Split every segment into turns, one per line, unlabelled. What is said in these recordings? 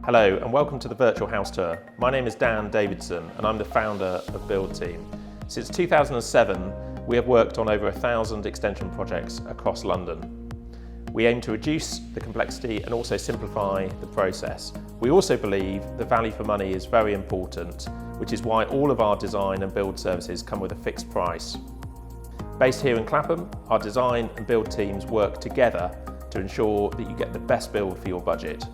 Hello and welcome to the Virtual House Tour. My name is Dan Davidson and I'm the founder of Build Team. Since 2007, we have worked on over 1,000 extension projects across London. We aim to reduce the complexity and also simplify the process. We also believe the value for money is very important, which is why all of our design and build services come with a fixed price. Based here in Clapham, our design and build teams work together to ensure that you get the best build for your budget.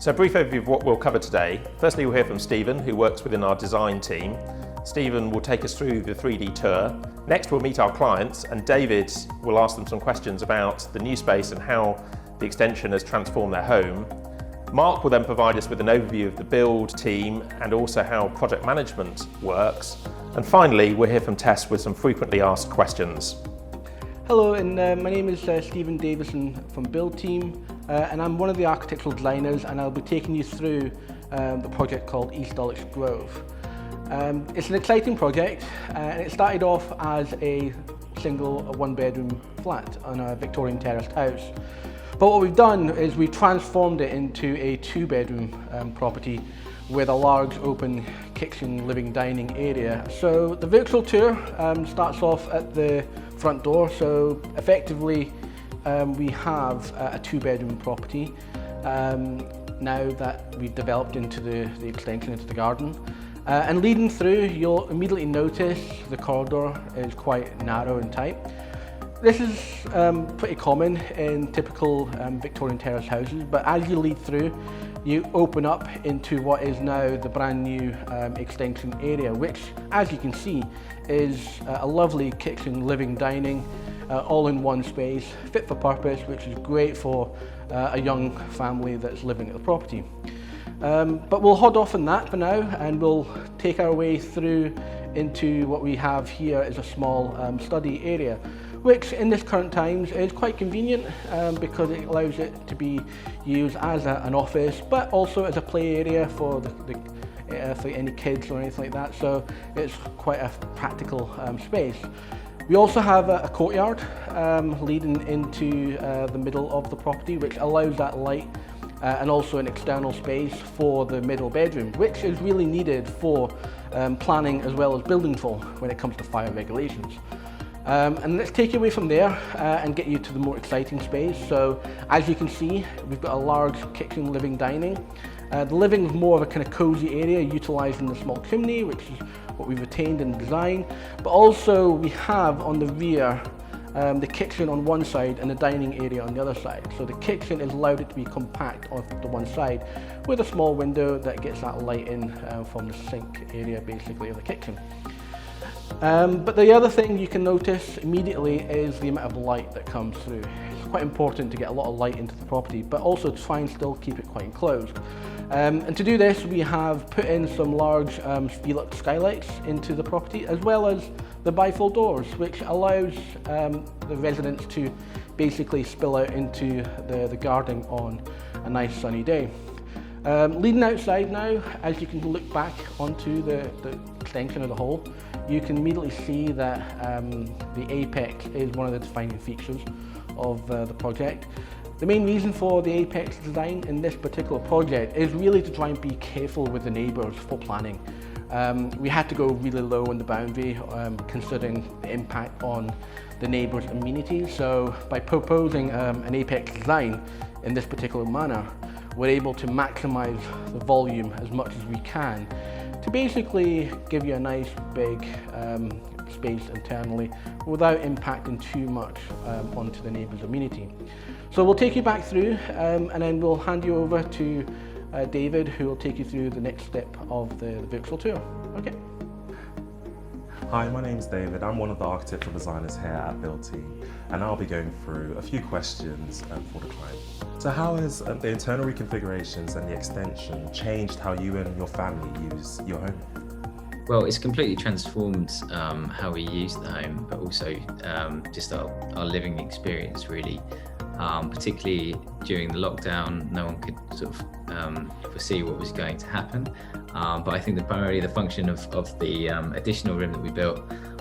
So a brief overview of what we'll cover today. Firstly, we'll hear from Stephen, who works within our design team. Stephen will take us through the 3D tour. Next, we'll meet our clients, and David will ask them some questions about the new space and how the extension has transformed their home. Mark will then provide us with an overview of the build team and also how project management works. And finally, we'll hear from Tess with some frequently asked questions.
Hello, and my name is Stephen Davison from Build Team, and I'm one of the architectural designers, and I'll be taking you through the project called East Dulwich Grove. It's an exciting project, and it started off as a single one-bedroom flat on a Victorian terraced house. But what we've done is we've transformed it into a two-bedroom property with a large open kitchen, living, dining area. So the virtual tour starts off at the front door. So effectively we have a two-bedroom property now that we've developed into the extension into the garden. And leading through, you'll immediately notice the corridor is quite narrow and tight. This is pretty common in typical Victorian terrace houses, but as you lead through, you open up into what is now the brand new extension area, which, as you can see, is a lovely kitchen, living, dining, all in one space, fit for purpose, which is great for a young family that's living at the property. But we'll hold off on that for now, and we'll take our way through into what we have here is a small study area, which in this current times is quite convenient because it allows it to be used as an office, but also as a play area for for any kids or anything like that. So it's quite a practical space. We also have a courtyard leading into the middle of the property, which allows that light and also an external space for the middle bedroom, which is really needed for planning as well as building for when it comes to fire regulations. And let's take you away from there and get you to the more exciting space. So as you can see, we've got a large kitchen, living, dining. The living is more of a kind of cozy area, utilising the small chimney, which is what we've retained in design. But also we have on the rear the kitchen on one side and the dining area on the other side. So the kitchen has allowed it to be compact on the one side with a small window that gets that light in from the sink area basically of the kitchen. But the other thing you can notice immediately is the amount of light that comes through. It's quite important to get a lot of light into the property, but also to try and still keep it quite enclosed. And to do this, we have put in some large Velux skylights into the property, as well as the bifold doors, which allows the residents to basically spill out into the garden on a nice sunny day. Leading outside now, as you can look back onto the extension of the whole, you can immediately see that the apex is one of the defining features of the project. The main reason for the apex design in this particular project is really to try and be careful with the neighbours for planning. We had to go really low on the boundary considering the impact on the neighbours' amenities. So by proposing an apex design in this particular manner, we're able to maximise the volume as much as we can to basically give you a nice big space internally without impacting too much onto the neighbour's amenity. So we'll take you back through and then we'll hand you over to David, who will take you through the next step of the virtual tour. Okay.
Hi, my name's David. I'm one of the architectural designers here at Build Team, and I'll be going through a few questions for the client. So how has the internal reconfigurations and the extension changed how you and your family use your home?
Well, it's completely transformed how we use the home, but also just our living experience really. Particularly during the lockdown, no one could sort of foresee what was going to happen. But I think that primarily the function of the additional room that we built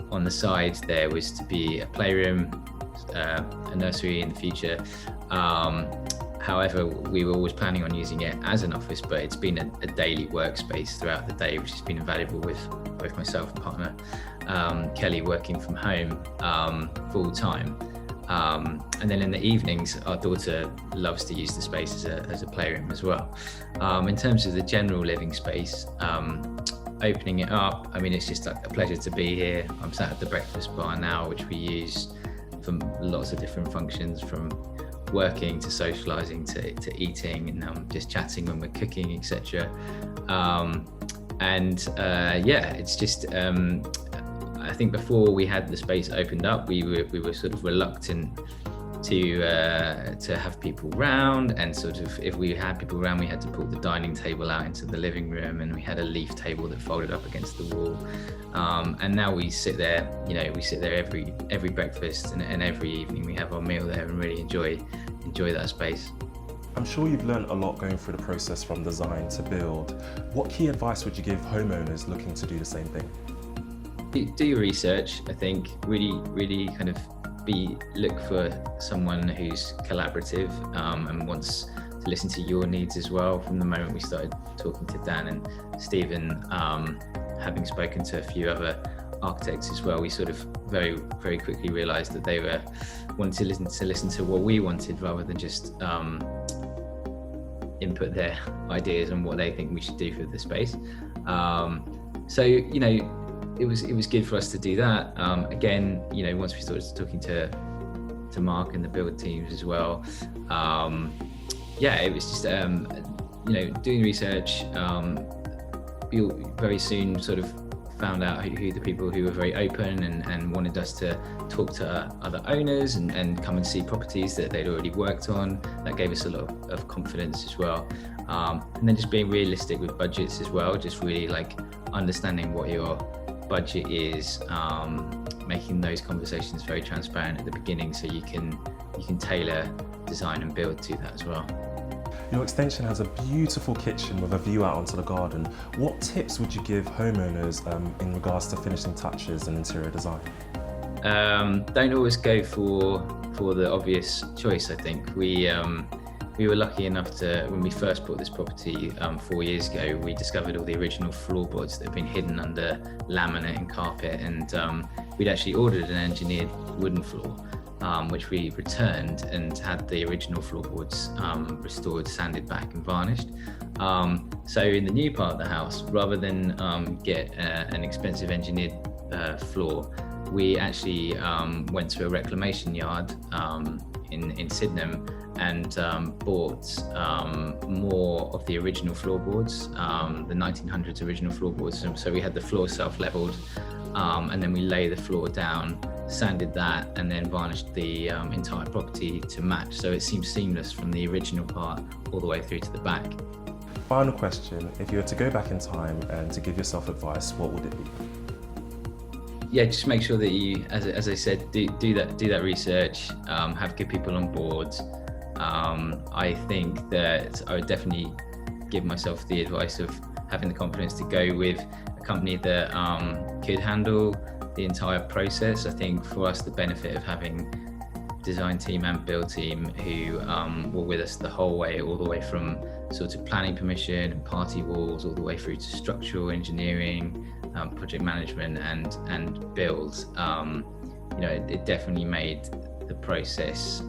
on the side there was to be a playroom, a nursery in the future, However, we were always planning on using it as an office, but it's been a daily workspace throughout the day, which has been invaluable with both myself and partner Kelly working from home full time. And then in the evenings, our daughter loves to use the space as a playroom as well. In terms of the general living space, opening it up, I mean, it's just a pleasure to be here. I'm sat at the breakfast bar now, which we use for lots of different functions, from working to socializing to eating and just chatting when we're cooking, etc. It's just I think before we had the space opened up, we were sort of reluctant to have people round, and sort of if we had people around, we had to pull the dining table out into the living room, and we had a leaf table that folded up against the wall. And now we sit there, every breakfast and every evening we have our meal there and really enjoy that space.
I'm sure you've learned a lot going through the process from design to build. What key advice would you give homeowners looking to do the same thing?
Do your research. I think really kind of look for someone who's collaborative and wants to listen to your needs as well. From the moment we started talking to Dan and Stephen, having spoken to a few other architects as well, we sort of very quickly realised that they were wanting to listen to what we wanted rather than just input their ideas on what they think we should do for the space. It was good for us to do that. Again, once we started talking to Mark and the build teams as well, it was just doing research. We very soon sort of found out who the people who were very open and wanted us to talk to other owners and come and see properties that they'd already worked on. That gave us a lot of confidence as well. And then just being realistic with budgets as well, just really like understanding what your budget is, making those conversations very transparent at the beginning so you can tailor design and build to that as well.
Your extension has a beautiful kitchen with a view out onto the garden. What tips would you give homeowners in regards to finishing touches and interior design?
Don't always go for the obvious choice. I think we were lucky enough to, when we first bought this property 4 years ago, we discovered all the original floorboards that had been hidden under laminate and carpet, and we'd actually ordered an engineered wooden floor, which we returned and had the original floorboards restored, sanded back and varnished. So in the new part of the house, rather than get an expensive engineered floor, we actually went to a reclamation yard in Sydenham and bought more of the original floorboards, the 1900s original floorboards. So we had the floor self-leveled, and then we lay the floor down, sanded that, and then varnished the entire property to match. So it seems seamless from the original part all the way through to the back.
Final question, if you were to go back in time and to give yourself advice, what would it be?
Yeah, just make sure that you, as I said, do that research, have good people on board. I think that I would definitely give myself the advice of having the confidence to go with a company that could handle the entire process. I think for us, the benefit of having design team and build team who were with us the whole way, all the way from sort of planning permission and party walls, all the way through to structural engineering, project management and build. It definitely made the process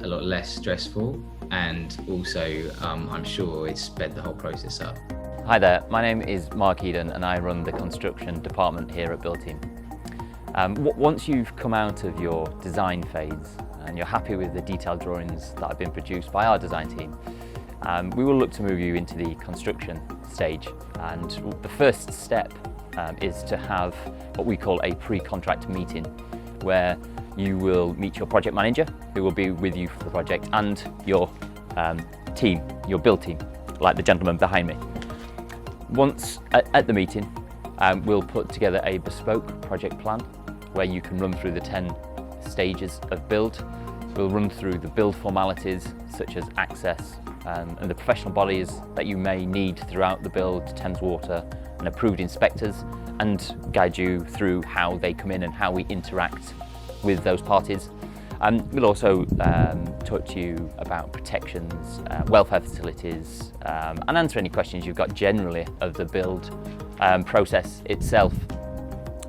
a lot less stressful, and also I'm sure it sped the whole process up.
Hi there, my name is Mark Eden and I run the construction department here at Build Team. Once you've come out of your design phase and you're happy with the detailed drawings that have been produced by our design team, we will look to move you into the construction stage. And the first step is to have what we call a pre-contract meeting, where you will meet your project manager, who will be with you for the project, and your team, your build team, like the gentleman behind me. Once at the meeting, we'll put together a bespoke project plan where you can run through the 10 stages of build. We'll run through the build formalities such as access and the professional bodies that you may need throughout the build, Thames Water and approved inspectors, and guide you through how they come in and how we interact with those parties. We'll also talk to you about protections, welfare facilities, and answer any questions you've got generally of the build process itself.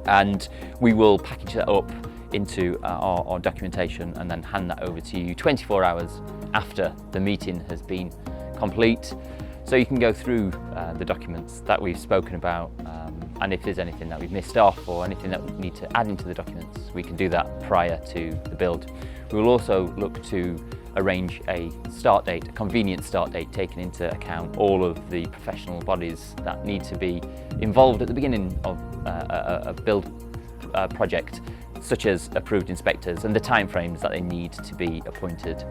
And we will package that up into our documentation and then hand that over to you 24 hours after the meeting has been complete. So you can go through the documents that we've spoken about, and if there's anything that we've missed off or anything that we need to add into the documents, we can do that prior to the build. We will also look to arrange a start date, a convenient start date, taking into account all of the professional bodies that need to be involved at the beginning of a build project, such as approved inspectors and the timeframes that they need to be appointed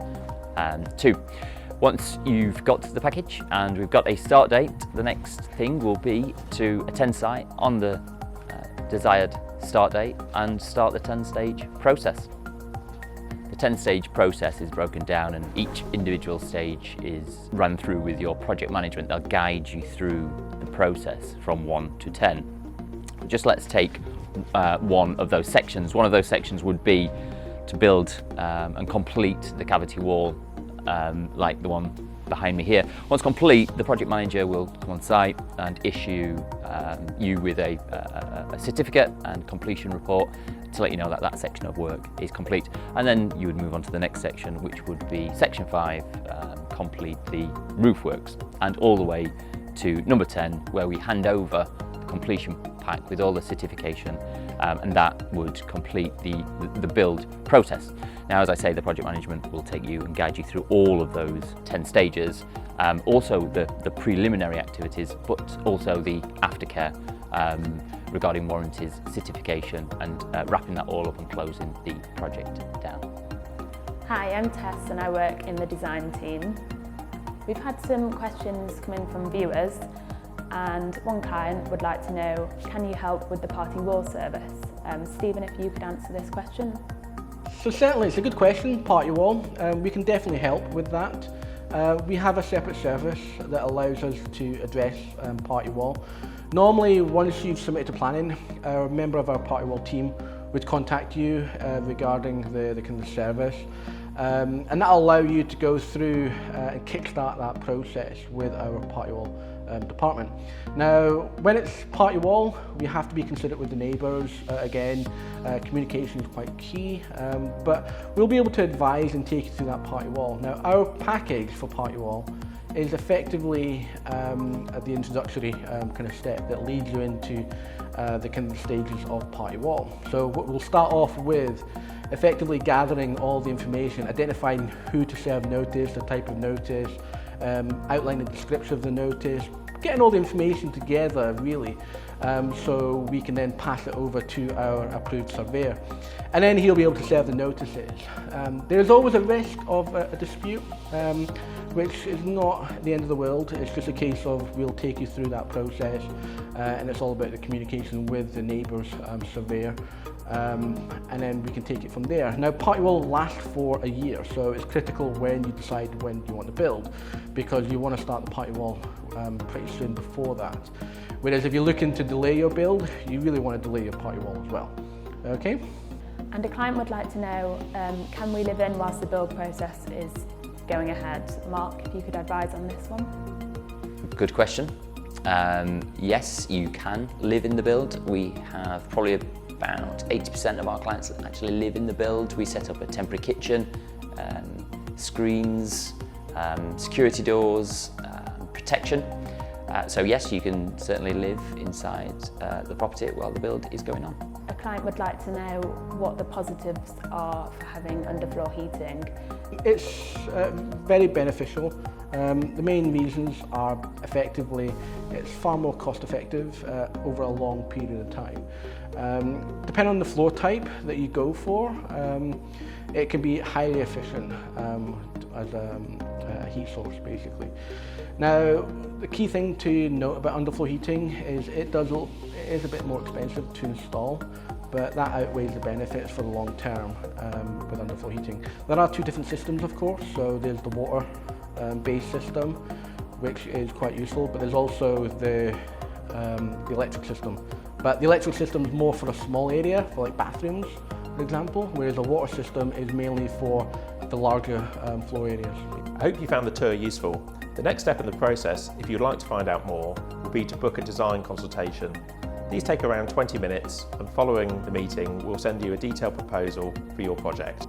to. Once you've got the package and we've got a start date, the next thing will be to attend site on the desired start date and start the 10-stage process. The 10-stage process is broken down and each individual stage is run through with your project management. They'll guide you through the process from 1 to 10. Just let's take one of those sections. One of those sections would be to build and complete the cavity wall, like the one behind me here. Once complete, the project manager will come on site and issue you with a certificate and completion report to let you know that that section of work is complete. And then you would move on to the next section, which would be section 5, complete the roof works, and all the way to number 10, where we hand over the completion pack with all the certification, and that would complete the build process. Now, as I say, the project management will take you and guide you through all of those 10 stages, also the preliminary activities, but also the aftercare regarding warranties, certification, and wrapping that all up and closing the project down.
Hi, I'm Tess and I work in the design team. We've had some questions come in from viewers, and one client would like to know, can you help with the party wall service? Stephen, if you could answer this question.
So certainly it's a good question, party wall. We can definitely help with that. We have a separate service that allows us to address party wall. Normally, once you've submitted to planning, a member of our party wall team would contact you regarding the kind of service. And that'll allow you to go through and kickstart that process with our party wall department. Now, when it's party wall, we have to be considerate with the neighbours. Again, communication is quite key, but we'll be able to advise and take you through that party wall. Now, our package for party wall is effectively the introductory kind of step that leads you into the kind of stages of party wall. So we'll start off with effectively gathering all the information, identifying who to serve notice, the type of notice, outlining the description of the notice, getting all the information together really, so we can then pass it over to our approved surveyor. And then he'll be able to serve the notices. There's always a risk of a dispute, which is not the end of the world. It's just a case of we'll take you through that process, and it's all about the communication with the neighbour's surveyor. And then we can take it from there. Now, party wall lasts for a year, so it's critical when you decide when you want to build, because you want to start the party wall pretty soon before that. Whereas if you're looking to delay your build, you really want to delay your party wall as well. Okay?
And a client would like to know, can we live in whilst the build process is going ahead? Mark, if you could advise on this one.
Good question. Yes, you can live in the build. We have probably about 80% of our clients that actually live in the build. We set up a temporary kitchen, screens, security doors, protection. So yes, you can certainly live inside the property while the build is going on.
A client would like to know what the positives are for having underfloor heating.
It's very beneficial. The main reasons are effectively it's far more cost effective over a long period of time. Depending on the floor type that you go for, it can be highly efficient as a heat source basically. Now, the key thing to note about underfloor heating is it is a bit more expensive to install, but that outweighs the benefits for the long term with underfloor heating. There are two different systems, of course. So there's the water based system, which is quite useful, but there's also the electric system. But the electric system is more for a small area, for like bathrooms, for example, whereas a water system is mainly for the larger floor areas.
I hope you found the tour useful. The next step in the process, if you'd like to find out more, will be to book a design consultation. These take around 20 minutes, and following the meeting, we'll send you a detailed proposal for your project.